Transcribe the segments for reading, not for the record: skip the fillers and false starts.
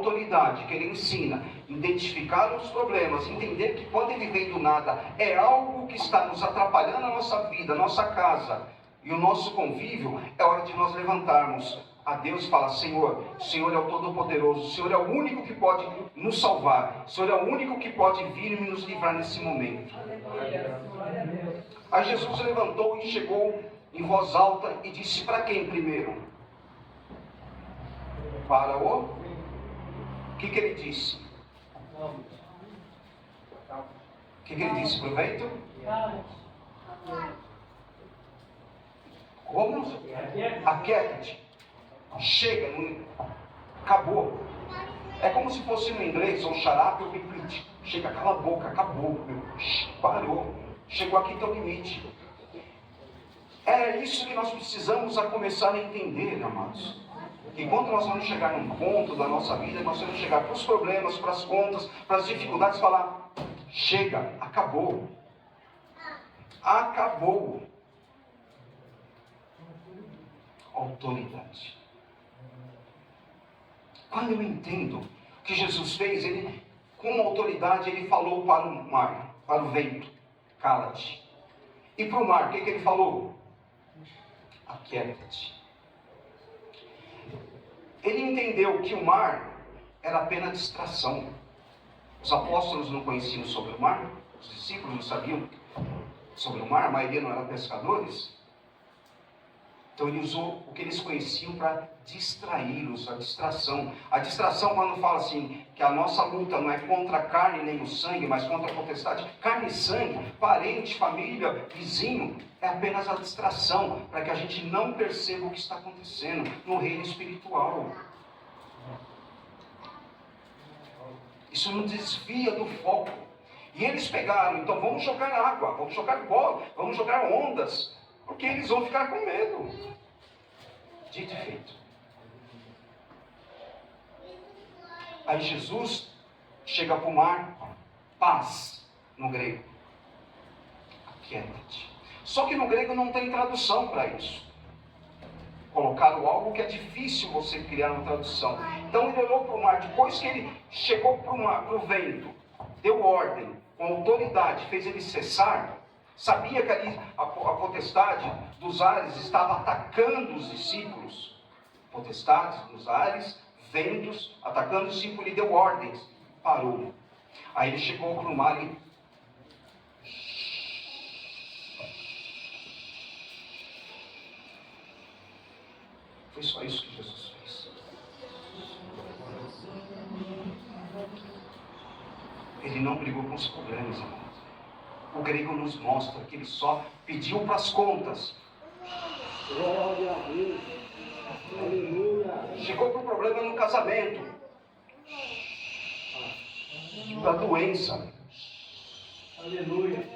autoridade que ele ensina, identificar os problemas, entender que quando ele vem do nada, é algo que está nos atrapalhando a nossa vida, a nossa casa e o nosso convívio, é hora de nós levantarmos a Deus e falar: Senhor, o Senhor é o Todo-Poderoso, o Senhor é o único que pode nos salvar, o Senhor é o único que pode vir e nos livrar nesse momento. Aí Jesus levantou e chegou em voz alta e disse: para quem primeiro? Para o que ele disse? O que ele disse? Proveito? Como? Aquieta-te. Chega, acabou. É como se fosse no inglês, ou shut up ou be quiet. Chega, cala a boca, acabou. Parou. Chegou aqui teu limite. É isso que nós precisamos a começar a entender, amados. Que quando nós vamos chegar num ponto da nossa vida, nós vamos chegar para os problemas, para as contas, para as dificuldades, e falar: chega, acabou. Acabou. Autoridade. Quando eu entendo o que Jesus fez, ele, com autoridade, ele falou para o mar, para o vento: cala-te. E para o mar, o que ele falou? Aquieta-te. Ele entendeu que o mar era apenas distração. Os apóstolos não conheciam sobre o mar, os discípulos não sabiam sobre o mar, a maioria não eram pescadores. Então ele usou o que eles conheciam para distraí-los, a distração. A distração, quando fala assim, que a nossa luta não é contra a carne nem o sangue, mas contra a potestade. Carne e sangue, parente, família, vizinho, é apenas a distração, para que a gente não perceba o que está acontecendo no reino espiritual. Isso nos desvia do foco. E eles pegaram: então vamos jogar água, vamos jogar bola, vamos jogar ondas, porque eles vão ficar com medo. Dito e feito. Aí Jesus chega para o mar, paz, no grego. Aquieta-te. Só que no grego não tem tradução para isso. Colocaram algo que é difícil você criar uma tradução. Então ele olhou para o mar, depois que ele chegou para o vento, deu ordem, com autoridade, fez ele cessar. Sabia que ali a potestade dos ares estava atacando os discípulos. Potestades dos ares, ventos, atacando os discípulos. Ele deu ordens, parou. Aí ele chegou para o mar e... Foi só isso que Jesus fez. Ele não brigou com os problemas, irmão. O grego nos mostra que ele só pediu para as contas. Glória a Deus. Aleluia. Chegou para o problema no casamento, para a doença. Aleluia.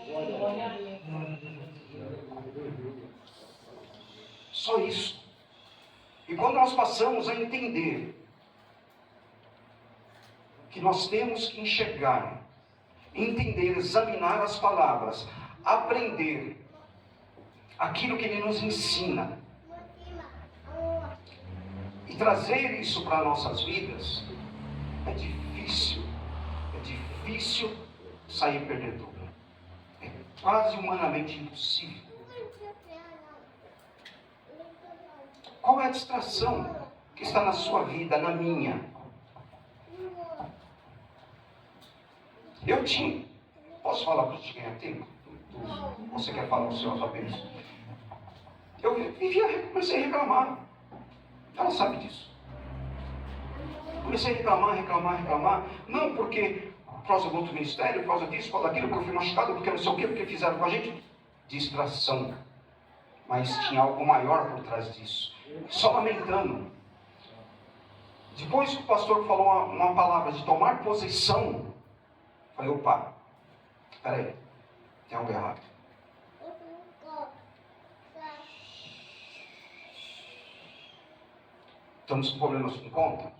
Só isso. E quando nós passamos a entender que nós temos que enxergar, entender, examinar as palavras, aprender aquilo que ele nos ensina e trazer isso para nossas vidas, é difícil sair perdedor. É quase humanamente impossível. Qual é a distração que está na sua vida, na minha? Eu tinha. Posso falar para você ganhar tempo? Você quer falar o seu apenas? Eu comecei a reclamar. Ela sabe disso. Comecei a reclamar. Não porque por causa do outro ministério, por causa disso, por causa daquilo, porque eu fui machucado, porque não sei o que, porque fizeram com a gente. Distração. Mas tinha algo maior por trás disso. Só lamentando. Depois que o pastor falou uma palavra de tomar posição, falei: opa, peraí, tem algo errado. Estamos com problemas com conta?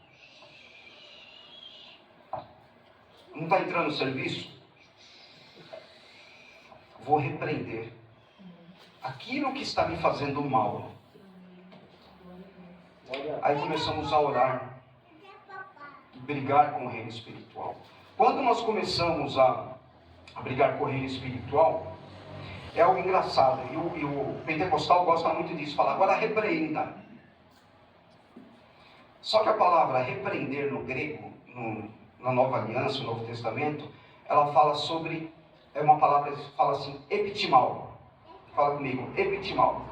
Não está entrando no serviço? Vou repreender aquilo que está me fazendo mal. Aí começamos a orar. brigar com o reino espiritual. Quando nós começamos a brigar com o reino espiritual, é algo engraçado. E o pentecostal gosta muito disso, fala, agora repreenda. Só que a palavra repreender no grego, na Nova Aliança, no Novo Testamento, ela fala sobre, é uma palavra que fala assim, epitimal. Fala comigo, epitimal.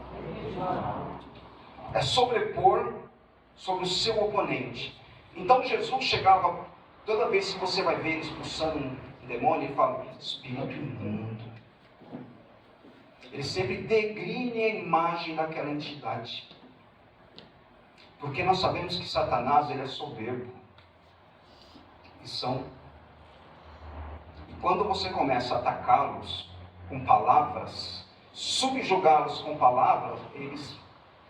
É sobrepor sobre o seu oponente. Então Jesus chegava, toda vez que você vai ver ele expulsando um demônio, ele fala, espírito imundo. Ele sempre degrine a imagem daquela entidade. Porque nós sabemos que Satanás, ele é soberbo. E quando você começa a atacá-los com palavras, subjugá-los com palavras, eles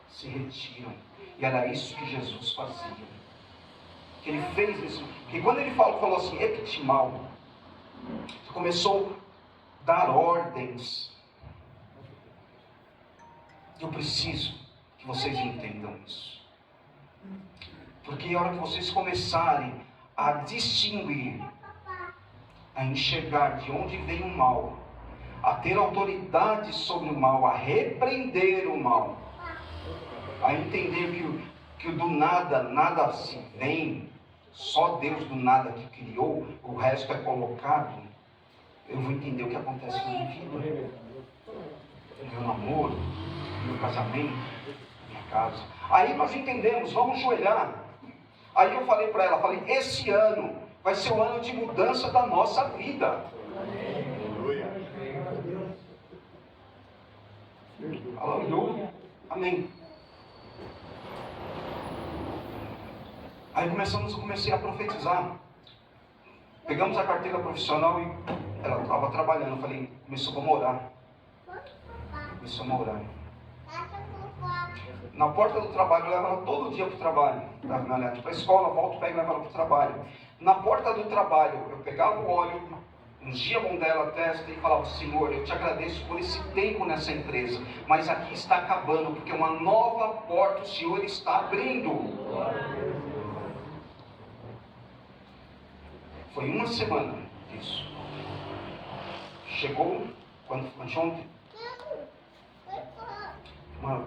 se retiram. E era isso que Jesus fazia. Que ele fez isso. Que quando ele falou assim, epitimal, começou a dar ordens. Eu preciso que vocês entendam isso. Porque a hora que vocês começarem a distinguir, a enxergar de onde vem o mal, a ter autoridade sobre o mal, a repreender o mal, a entender que do nada, nada se vem, só Deus do nada que criou, o resto é colocado, eu vou entender o que acontece na minha vida, no meu namoro, no meu casamento, na minha casa. Aí nós entendemos, vamos joelhar. Aí eu falei para ela, esse ano vai ser o ano de mudança da nossa vida. Aleluia. Amém. Aí comecei a profetizar. Pegamos a carteira profissional e ela estava trabalhando. Eu falei, começamos a orar. Na porta do trabalho, eu levo ela todo dia para o trabalho. Para a escola, volto, pego e levo ela para o trabalho. Na porta do trabalho, eu pegava o óleo, ungia a mão dela, a testa e falava, Senhor, eu te agradeço por esse tempo nessa empresa, mas aqui está acabando, porque uma nova porta o Senhor está abrindo. Foi uma semana disso. Chegou, ontem, uma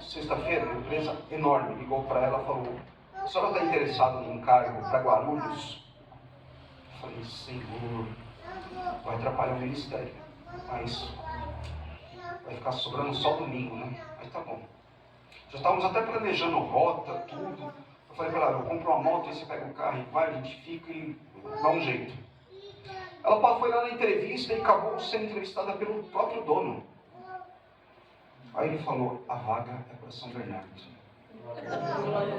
sexta-feira, uma empresa enorme ligou para ela e falou, a senhora está interessada em um cargo para Guarulhos? Eu falei, Senhor, vai atrapalhar o ministério, mas vai ficar sobrando só domingo, né? Aí tá bom. Já estávamos até planejando rota, tudo. Eu falei para ela, eu compro uma moto, aí você pega o carro e vai, a gente fica e dá um jeito. Ela foi lá na entrevista e acabou sendo entrevistada pelo próprio dono. Aí ele falou, a vaga é para São Bernardo.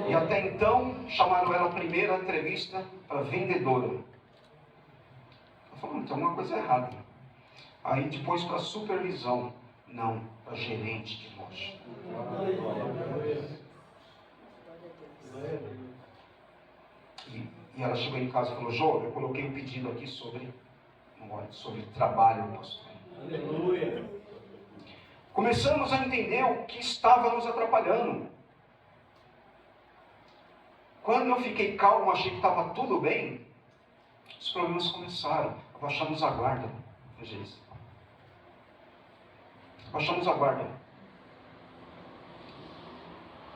E até então, chamaram ela a primeira entrevista para vendedora. Ela falou, tem alguma coisa errada. Aí depois para supervisão. Não, para gerente de loja. E ela chegou em casa e falou, Jô, eu coloquei um pedido aqui sobre trabalho, pastor. Aleluia. Começamos a entender o que estava nos atrapalhando. Quando eu fiquei calmo, achei que estava tudo bem, os problemas começaram. Abaixamos a guarda. Abaixamos a guarda.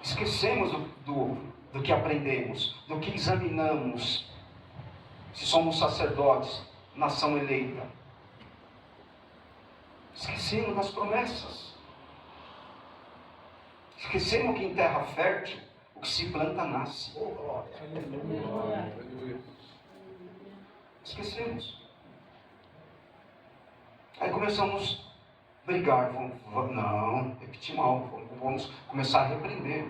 Esquecemos do que aprendemos, do que examinamos. Se somos sacerdotes, nação eleita. Esquecemos das promessas. Esquecemos que em terra fértil, o que se planta nasce. Esquecemos. Aí começamos a brigar. Não, repetir mal. Vamos começar a repreender.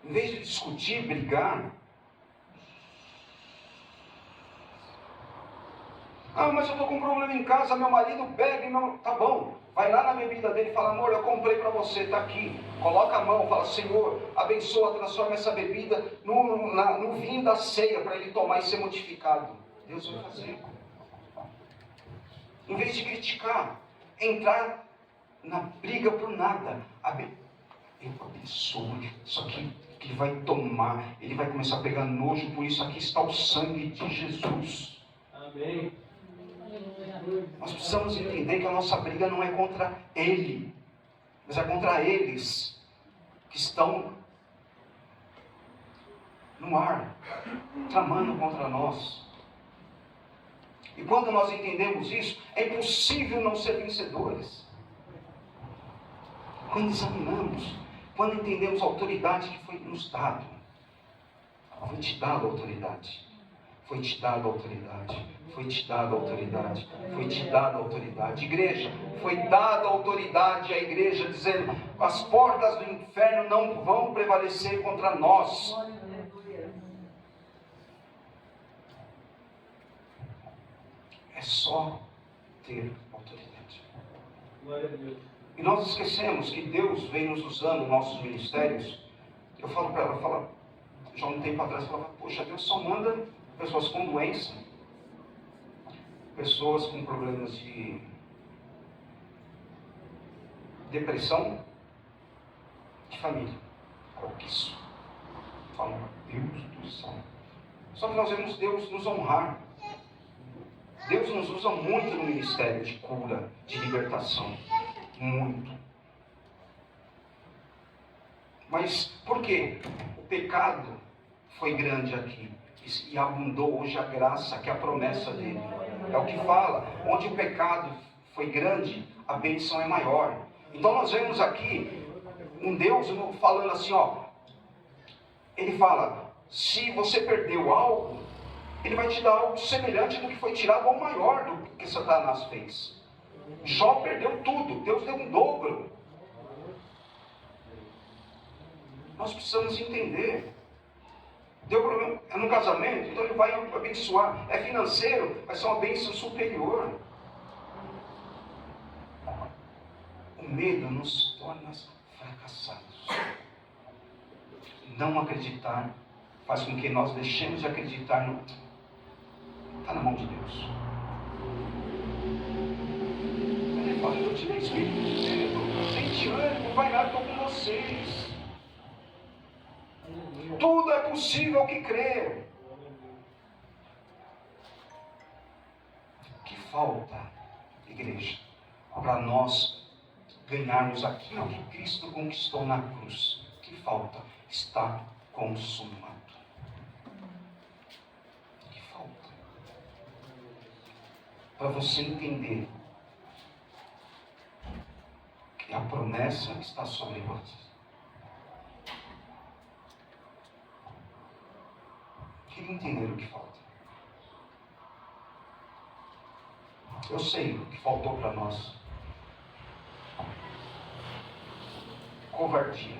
Em vez de discutir, brigar. Mas eu estou com um problema em casa, meu marido bebe, tá bom. Vai lá na bebida dele e fala, amor, eu comprei para você, está aqui. Coloca a mão, fala, Senhor, abençoa, transforma essa bebida no vinho da ceia para ele tomar e ser modificado. Deus vai fazer. Em vez de criticar, entrar na briga por nada. Eu abençoo. Isso aqui que ele vai tomar, ele vai começar a pegar nojo, por isso aqui está o sangue de Jesus. Amém. Nós precisamos entender que a nossa briga não é contra ele, mas é contra eles que estão no ar, tramando contra nós. E quando nós entendemos isso, é impossível não ser vencedores. Quando examinamos, quando entendemos a autoridade que foi nos dado, foi te dada a autoridade, foi te dada a autoridade, foi te dada a autoridade, foi te dada a autoridade. Igreja, foi dada a autoridade à igreja, dizendo: as portas do inferno não vão prevalecer contra nós. É só ter autoridade. Glória a Deus. E nós esquecemos que Deus vem nos usando nossos ministérios. Eu falo para ela, já um tempo atrás, eu falava: poxa, Deus só manda pessoas com doença, pessoas com problemas de depressão, de família. Olha que isso. Fala, Deus do céu. Só que nós vemos Deus nos honrar. Deus nos usa muito no ministério de cura, de libertação. Muito. Mas por quê? O pecado foi grande aqui e abundou hoje a graça, que é a promessa dele. É o que fala: onde o pecado foi grande, a bênção é maior. Então nós vemos aqui um Deus falando assim, ele fala: se você perdeu algo, ele vai te dar algo semelhante do que foi tirado, ou maior do que Satanás fez. Jó perdeu tudo, Deus deu um dobro. Nós precisamos entender. Deu problema no casamento, então ele vai abençoar. É financeiro, vai ser uma bênção superior. O medo nos torna fracassados. Não acreditar faz com que nós deixemos de acreditar no... Está na mão de Deus. Ele fala: eu te dei espírito de medo, sente ânimo, vai lá, estou com vocês. Tudo é possível que crê. O que falta, igreja, para nós ganharmos aquilo que Cristo conquistou na cruz? O que falta? Está consumado. O que falta? Para você entender que a promessa está sobre você. Queria entender o que falta. Eu sei o que faltou para nós. Covardia.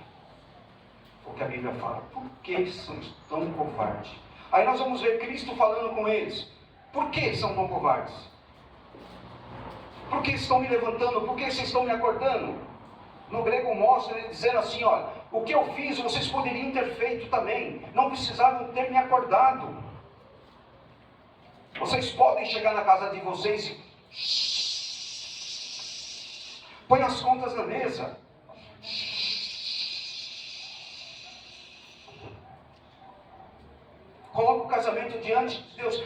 O que a Bíblia fala. Por que são tão covardes? Aí nós vamos ver Cristo falando com eles. Por que são tão covardes? Por que estão me levantando? Por que vocês estão me acordando? No grego mostra ele dizendo assim: olha, o que eu fiz vocês poderiam ter feito também. Não precisavam ter me acordado. Vocês podem chegar na casa de vocês e... põe as contas na mesa. Coloca o casamento diante de Deus.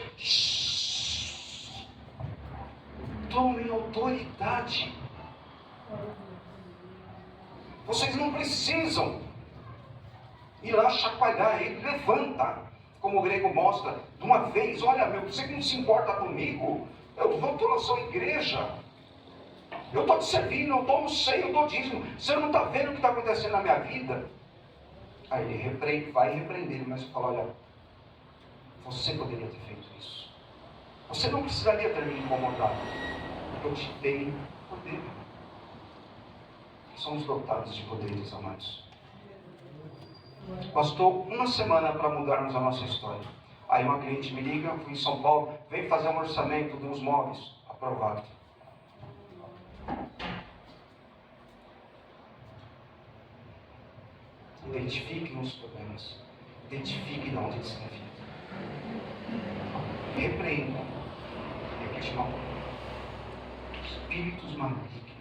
Tomem autoridade. Vocês não precisam ir lá chacoalhar ele. Levanta, como o grego mostra, de uma vez. Olha, você que não se importa comigo, eu estou na sua igreja, eu estou te servindo, eu estou no seio, eu dou dízimo. Você não está vendo o que está acontecendo na minha vida? Aí ele vai repreender, mas fala: olha, você poderia ter feito isso. Você não precisaria ter me incomodado. Eu te dei poder. Somos dotados de poderes, amados. Bastou uma semana para mudarmos a nossa história. Aí uma cliente me liga: fui em São Paulo, vem fazer um orçamento de uns móveis. Aprovado. Identifiquem os problemas. Identifiquem de onde eles estão vindo. Repreendam. Repete mal. Espíritos malignos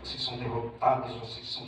Vocês são derrotados, vocês são